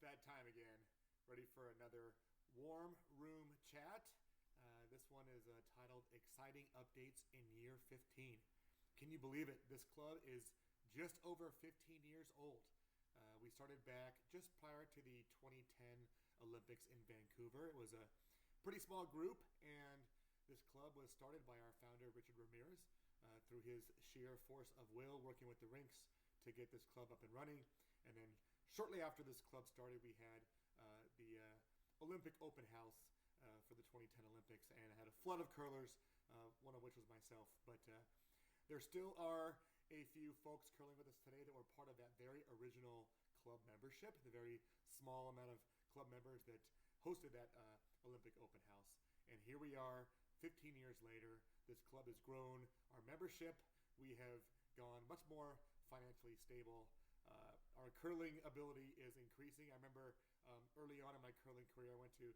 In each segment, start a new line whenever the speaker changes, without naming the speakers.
that time again. Ready for another warm room chat. This one is titled Exciting Updates in Year 15. Can you believe it? This club is just over 15 years old. We started back just prior to the 2010 Olympics in Vancouver. It was a pretty small group, and this club was started by our founder, Richard Ramirez, through his sheer force of will, working with the rinks to get this club up and running. And then shortly after this club started, we had the Olympic open house for the 2010 Olympics, and I had a flood of curlers, one of which was myself. But there still are a few folks curling with us today that were part of that very original club membership, the very small amount of club members that hosted that Olympic open house. And here we are, 15 years later. This club has grown our membership. We have gone much more financially stable. Our curling ability is increasing. I remember early on in my curling career, I went to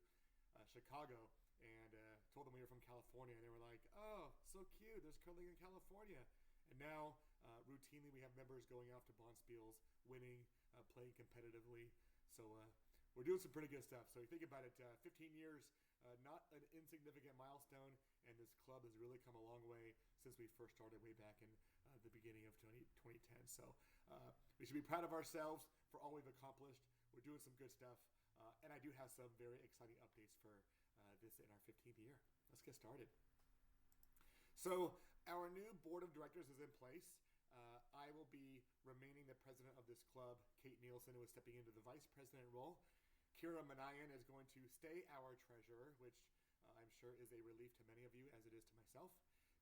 Chicago and told them we were from California, and they were like, "Oh, so cute, there's curling in California." And now, routinely, we have members going off to Bonspiels, winning, playing competitively. So we're doing some pretty good stuff. So you think about it, 15 years, not an insignificant milestone, and this club has really come a long way since we first started way back in the beginning of 2010. So we should be proud of ourselves for all we've accomplished. We're doing some good stuff, and I do have some very exciting updates for this in our 15th year. Let's get started. So our new board of directors is in place. I will be remaining the president of this club. Kate Nielsen, who is stepping into the vice president role. Kira Manayan is going to stay our treasurer, which I'm sure is a relief to many of you, as it is to myself.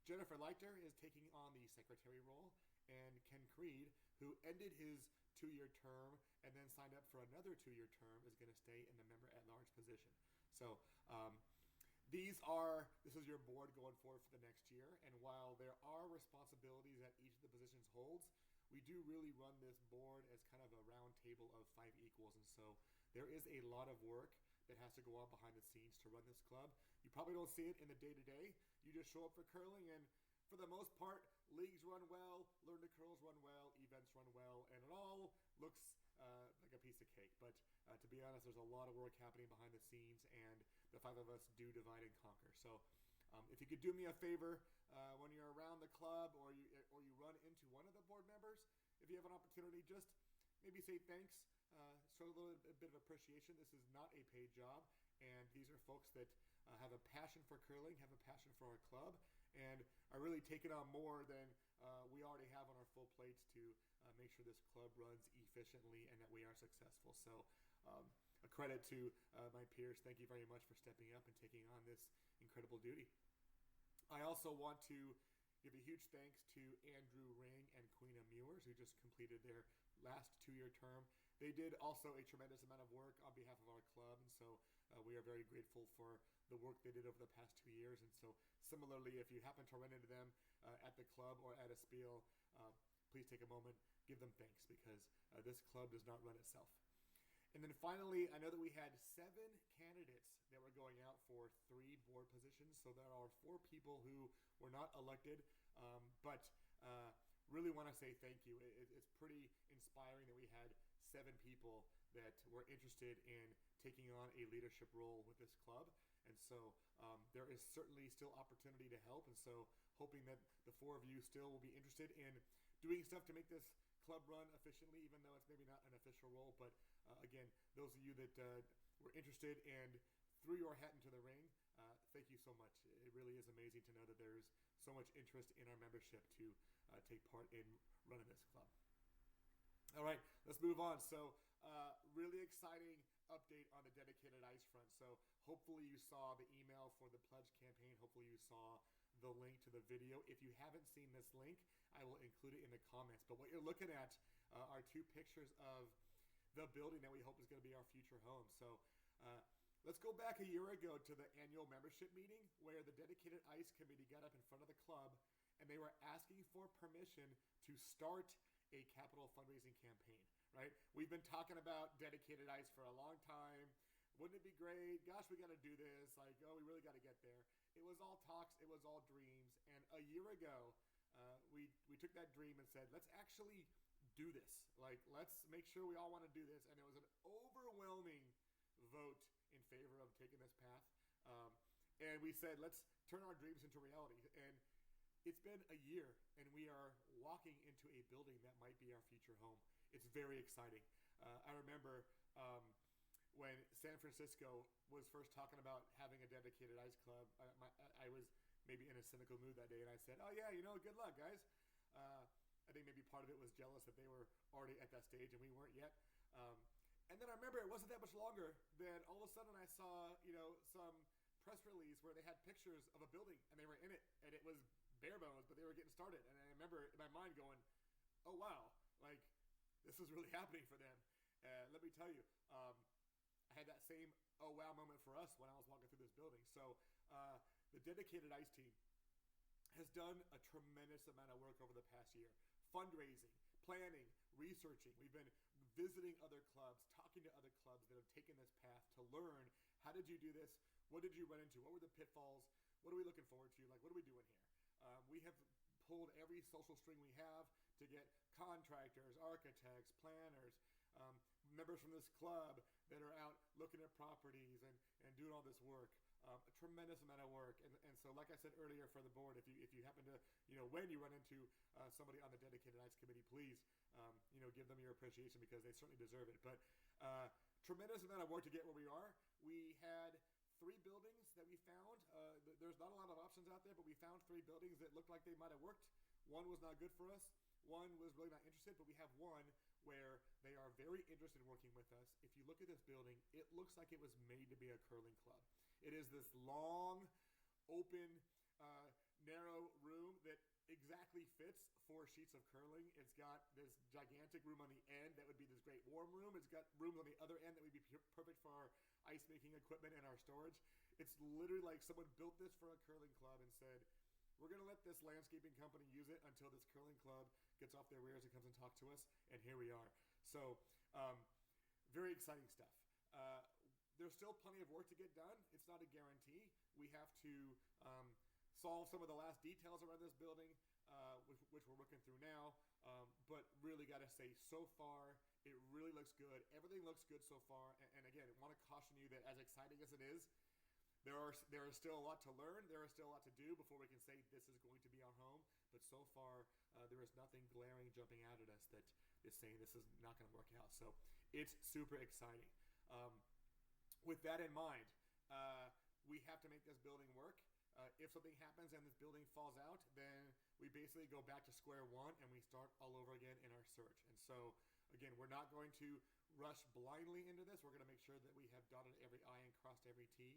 Jennifer Leiter is taking on the secretary role, and Ken Creed, who ended his 2-year term and then signed up for another 2-year term, is going to stay in the member at large position. So this is your board going forward for the next year. And while there are responsibilities that each of the positions holds, we do really run this board as kind of a round table of 5 equals. And so there is a lot of work that has to go on behind the scenes to run this club. You probably don't see it in the day-to-day. You just show up for curling, and for the most part, leagues run well, Learn to Curls run well, events run well, and it all looks like a piece of cake. But to be honest, there's a lot of work happening behind the scenes, and the 5 of us do divide and conquer. So if you could do me a favor when you're around the club or you run into one of the board members, if you have an opportunity, just maybe say thanks, show a little bit of appreciation. This is not a paid job, and these are folks that have a passion for curling, have a passion for our club, and are really taking on more than we already have on our full plates to make sure this club runs efficiently and that we are successful. So a credit to my peers. Thank you very much for stepping up and taking on this incredible duty. I also want to give a huge thanks to Andrew Ring and Queena Mewers, who just completed their last 2-year term. They did also a tremendous amount of work on behalf of our club, and so we are very grateful for the work they did over the past 2 years. And so similarly, if you happen to run into them at the club or at a spiel, please take a moment, give them thanks, because this club does not run itself. And then finally, I know that we had 7 candidates that were going out for 3 board positions. So there are 4 people who were not elected, but really want to say thank you. It's pretty inspiring that we had 7 people that were interested in taking on a leadership role with this club. And so there is certainly still opportunity to help. And so hoping that the 4 of you still will be interested in doing stuff to make this club run efficiently, even though it's maybe not an official role. But again, those of you that were interested and threw your hat into the ring, thank you so much. It really is amazing to know that there's so much interest in our membership to take part in running this club. All right, let's move on. So really exciting update on the dedicated ice front. So hopefully you saw the email for the pledge campaign. Hopefully you saw the link to the video. If you haven't seen this link, I will include it in the comments. But what you're looking at are 2 pictures of the building that we hope is going to be our future home. So let's go back a year ago to the annual membership meeting where the dedicated ice committee got up in front of the club and they were asking for permission to start a capital fundraising campaign, right? We've been talking about dedicated ice for a long time. Wouldn't it be great? Gosh, we got to do this. Like, oh, we really got to get there. It was all talks. It was all dreams. And a year ago, we took that dream and said, let's actually do this. Like, let's make sure we all want to do this. And it was an overwhelming vote in favor of taking this path. And we said, let's turn our dreams into reality. And it's been a year, and we are walking into a building that might be our future home. It's very exciting. I remember when San Francisco was first talking about having a dedicated ice club, I was maybe in a cynical mood that day, and I said, oh yeah, good luck, guys. I think maybe part of it was jealous that they were already at that stage and we weren't yet. And then I remember it wasn't that much longer that all of a sudden I saw, some press release where they had pictures of a building and they were in it, and it was bare bones, but they were getting started. And I remember in my mind going, oh wow, like this is really happening for them. Let me tell you, I had that same oh wow moment for us when I was walking through this building. So the dedicated ice team has done a tremendous amount of work over the past year. Fundraising, planning, researching. We've been visiting other clubs, talking to other clubs that have taken this path to learn, how did you do this? What did you run into? What were the pitfalls? What are we looking forward to? Like, what are we doing here? We have pulled every social string we have to get contractors, architects, planners, members from this club that are out looking at properties and doing all this work. A tremendous amount of work. And so, like I said earlier for the board, if you happen to, when you run into somebody on the dedicated ice committee, please, give them your appreciation because they certainly deserve it. But tremendous amount of work to get where we are. We had 3 buildings that we found. There's not a lot of options out there, but we found 3 buildings that looked like they might have worked. One was not good for us. One was really not interested, but we have one where they are very interested in working with us. If you look at this building, it looks like it was made to be a curling club. It is this long, open, narrow room that exactly fits 4 sheets of curling. It's got this gigantic room on the end that would be this great warm room. It's got rooms on the other end that would be perfect for our ice making equipment and our storage. It's literally like someone built this for a curling club and said, we're going to let this landscaping company use it until this curling club gets off their rears and comes and talks to us. And here we are. So very exciting stuff. There's still plenty of work to get done. It's not a guarantee. We have to solve some of the last details around this building, which we're working through now. But really got to say, so far, it really looks good. Everything looks good so far. And again, I want to caution you that as exciting as it is, there is still a lot to learn. There is still a lot to do before we can say this is going to be our home. But so far, there is nothing glaring jumping out at us that is saying this is not going to work out. So it's super exciting. With that in mind, we have to make this building work. If something happens and this building falls out, then we basically go back to square one and we start all over again in our search. And so, again, we're not going to rush blindly into this. We're going to make sure that we have dotted every I and crossed every T.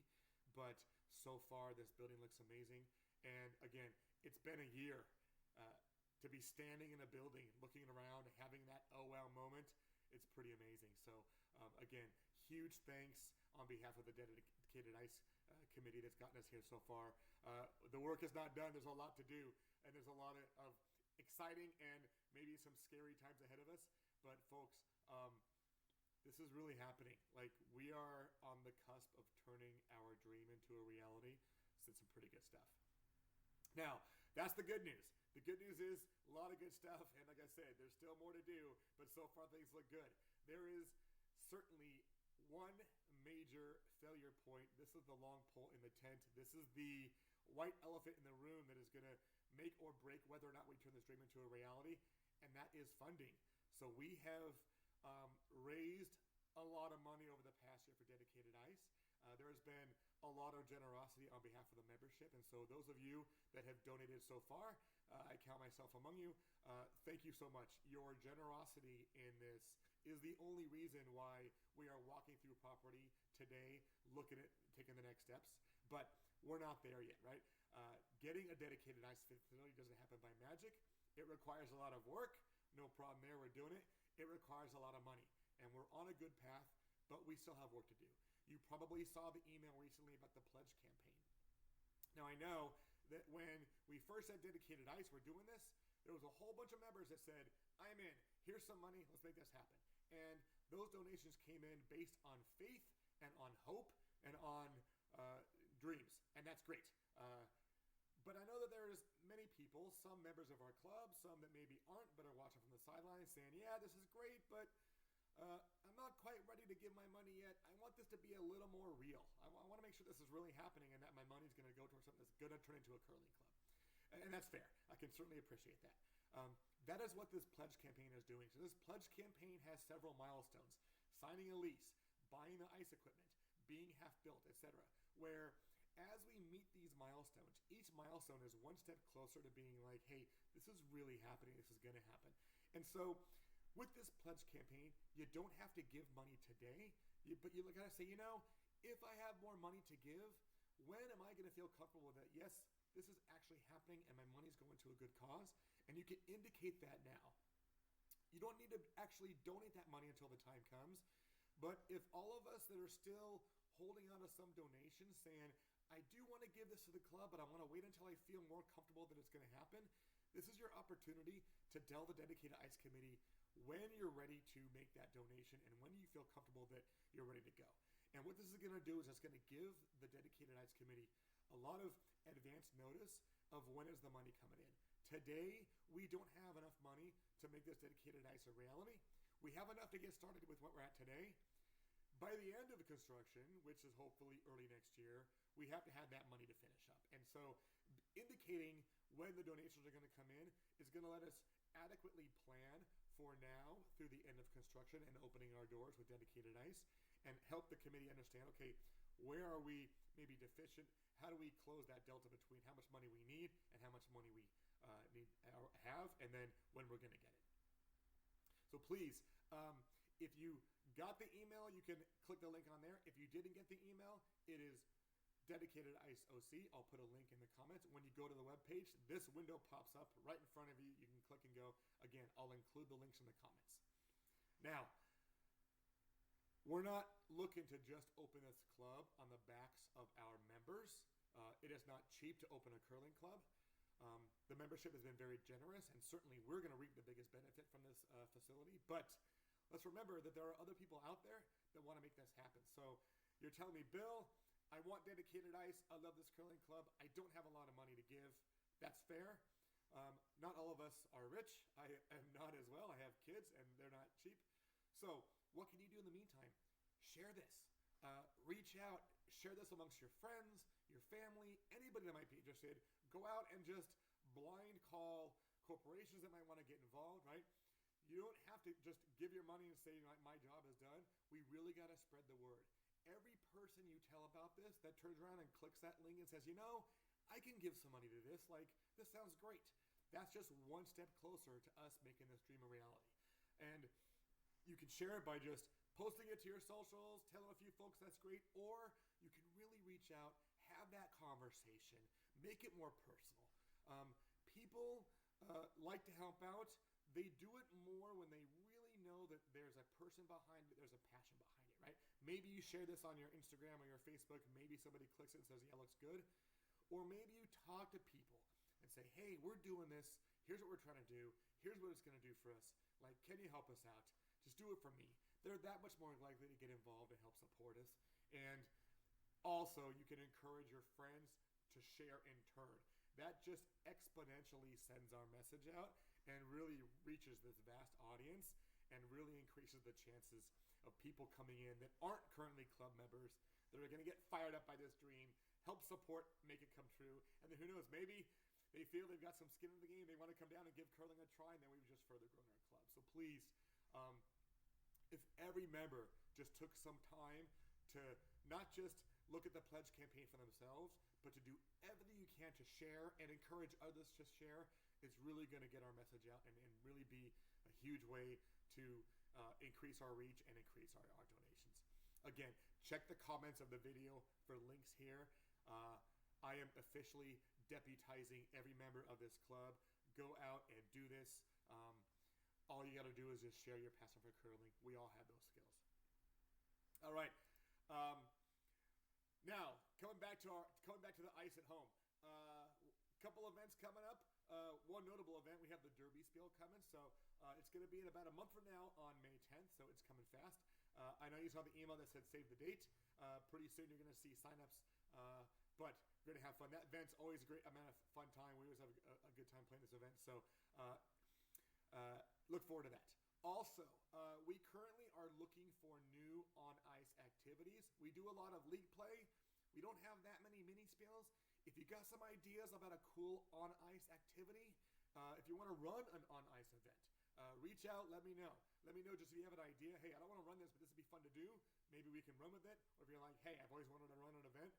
But so far, this building looks amazing. And again, it's been a year to be standing in a building, looking around, having that oh wow moment. It's pretty amazing. So again, huge thanks on behalf of the dedicated ice committee that's gotten us here so far. The work is not done. There's a lot to do, and there's a lot of exciting and maybe some scary times ahead of us. But folks, this is really happening. Like, we are on the cusp of turning our dream into a reality. So it's some pretty good stuff. Now, that's the good news. The good news is a lot of good stuff, and like I said, there's still more to do, but so far things look good. There is certainly one major failure point. This is the long pole in the tent. This is the white elephant in the room that is going to make or break whether or not we turn this dream into a reality, and that is funding. So we have raised a lot of money over the past year for Dedicated Ice. There has been a lot of generosity on behalf of the membership, and so those of you that have donated so far, I count myself among you. Thank you so much. Your generosity in this is the only reason why we are walking through property today, looking at taking the next steps. But we're not there yet, right? Getting a dedicated ice facility doesn't happen by magic. It requires a lot of work. No problem there. We're doing it. It requires a lot of money. And we're on a good path, but we still have work to do. You probably saw the email recently about the pledge campaign. Now, I know that when we first said Dedicated Ice, we're doing this, there was a whole bunch of members that said, I'm in, here's some money, let's make this happen. And those donations came in based on faith and on hope and on dreams, and that's great. But I know that there's many people, some members of our club, some that maybe aren't but are watching from the sidelines, saying, yeah, this is great, but I'm not quite ready to give my money yet. I want this to be a little more real. I want to make sure this is really happening and that my money is going to go towards something that's going to turn into a curling club. And that's fair. I can certainly appreciate that. That is what this pledge campaign is doing. So this pledge campaign has several milestones: signing a lease, buying the ice equipment, being half built, etc. Where as we meet these milestones, each milestone is one step closer to being like, hey, this is really happening. This is going to happen. And so with this pledge campaign, you don't have to give money today, but you got to say, if I have more money to give, when am I going to feel comfortable that, yes, this is actually happening and my money's going to a good cause? And you can indicate that now. You don't need to actually donate that money until the time comes. But if all of us that are still holding on to some donations saying, I do want to give this to the club, but I want to wait until I feel more comfortable that it's going to happen, this is your opportunity to tell the Dedicated Ice Committee when you're ready to make that donation and when you feel comfortable that you're ready to go. And what this is going to do is it's going to give the Dedicated Ice Committee a lot of advance notice of when is the money coming in. Today, we don't have enough money to make this dedicated ice a reality. We have enough to get started with what we're at today. By the end of the construction, which is hopefully early next year, we have to have that money to finish up. And so indicating when the donations are going to come in is going to let us adequately plan for now through the end of construction and opening our doors with dedicated ice, and help the committee understand, okay, where are we maybe deficient? How do we close that delta between how much money we need and how much money we need or have, and then when we're going to get it. So please, if you got the email, you can click the link on there. If you didn't get the email, it is Dedicated Ice OC. I'll put a link in the comments. When you go to the webpage, this window pops up right in front of you. You can click and go. Again, I'll include the links in the comments. Now, we're not looking to just open this club on the backs of our members. It is not cheap to open a curling club. The membership has been very generous, and certainly we're going to reap the biggest benefit from this facility. But let's remember that there are other people out there that want to make this happen. So you're telling me, Bill, I want dedicated ice. I love this curling club. I don't have a lot of money to give. That's fair. Not all of us are rich. I am not as well. I have kids, and they're not cheap. So what can you do in the meantime? Share this. Reach out. Share this amongst your friends, your family, anybody that might be interested. Go out and just blind call corporations that might want to get involved, right? You don't have to just give your money and say, my job is done. We really got to spread the word. Every person you tell about this that turns around and clicks that link and says, I can give some money to this. Like, this sounds great. That's just one step closer to us making this dream a reality. And you can share it by just posting it to your socials, telling a few folks that's great, or you can really reach out, have that conversation, make it more personal. People like to help out. They do it more when they really know that there's a person behind it, there's a passion behind it, right? Maybe you share this on your Instagram or your Facebook, maybe somebody clicks it and says, yeah, looks good. Or maybe you talk to people and say, hey, we're doing this. Here's what we're trying to do. Here's what it's going to do for us. Like, can you help us out? Just do it for me. They're that much more likely to get involved and help support us. And also, you can encourage your friends to share in turn. That just exponentially sends our message out and really reaches this vast audience and really increases the chances of people coming in that aren't currently club members, that are going to get fired up by this dream, help support, make it come true. And then who knows, maybe they feel they've got some skin in the game, they want to come down and give curling a try, and then we've just further grown our club. So please, if every member just took some time to not just look at the pledge campaign for themselves, but to do everything you can to share and encourage others to share, it's really going to get our message out and really be a huge way to increase our reach and increase our donations. Again, check the comments of the video for links here. I am officially deputizing every member of this club. Go out and do this. All you got to do is just share your passion for curling. We all have those skills. All right. Now coming back to the ice at home. Couple events coming up. One notable event, we have the Derby Spiel coming. So it's going to be in about a month from now on May 10th. So it's coming fast. I know you saw the email that said save the date. Pretty soon you're going to see signups. But we're going to have fun. That event's always a great amount of fun time. We always have a good time playing this event. So look forward to that. Also, we currently are looking for new on ice activities. We do a lot of league play. We don't have that many mini spills. If you got some ideas about a cool on ice activity, if you want to run an on ice event, reach out, let me know. Let me know just if you have an idea. Hey, I don't want to run this, but this would be fun to do. Maybe we can run with it. Or if you're like, hey, I've always wanted to run an event,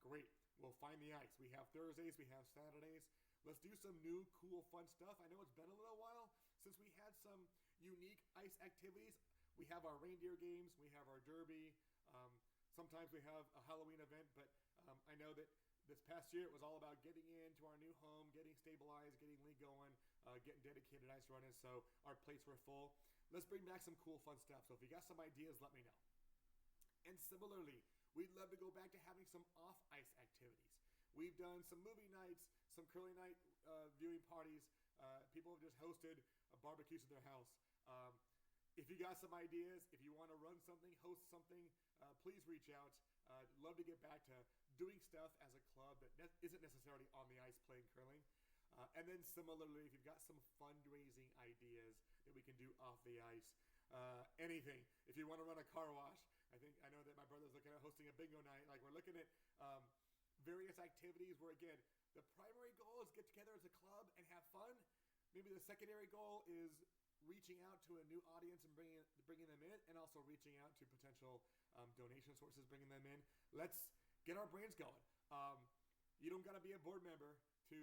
great. We'll find the ice. We have Thursdays, we have Saturdays. Let's do some new, cool, fun stuff. I know it's been a little while since we had some unique ice activities. We have our reindeer games, we have our derby. Sometimes we have a Halloween event, but I know that this past year it was all about getting into our new home, getting stabilized, getting league going, getting dedicated ice running. So our plates were full. Let's bring back some cool, fun stuff. So if you got some ideas, let me know. And similarly, we'd love to go back to having some off ice activities. We've done some movie nights, some curling night viewing parties. People have just hosted barbecues at their house. If you got some ideas, if you want to run something, host something, please reach out. Love to get back to doing stuff as a club that isn't necessarily on the ice playing curling. And then similarly, if you've got some fundraising ideas that we can do off the ice, anything. If you want to run a car wash, I know that my brother's looking at hosting a bingo night. Like we're looking at various activities where again, the primary goal is get together as a club and have fun. Maybe the secondary goal is reaching out to a new audience and bringing them in, and also reaching out to potential donation sources, bringing them in. Let's get our brains going. You don't got to be a board member to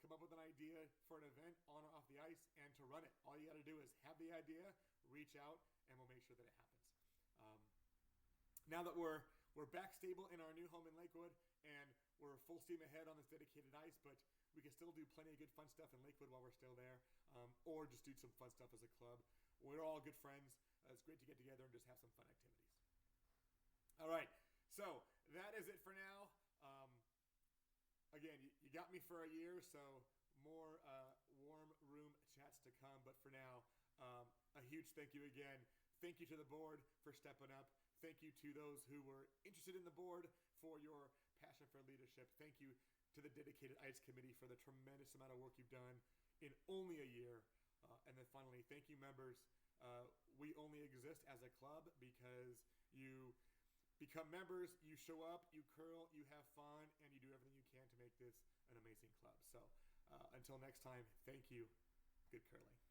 come up with an idea for an event on or off the ice and to run it. All you got to do is have the idea, reach out, and we'll make sure that it happens. Now that we're back stable in our new home in Lakewood and we're full steam ahead on this dedicated ice, but we can still do plenty of good fun stuff in Lakewood while we're still there, or just do some fun stuff as a club. We're all good friends. It's great to get together and just have some fun activities. All right, so that is it for now. Again, you got me for a year, so more warm room chats to come. But for now, a huge thank you again. Thank you to the board for stepping up. Thank you to those who were interested in the board for your passion for leadership. Thank you to the dedicated ICE committee for the tremendous amount of work you've done in only a year. And then finally, thank you, members. We only exist as a club because you become members, you show up, you curl, you have fun, and you do everything you can to make this an amazing club. So until next time, thank you. Good curling.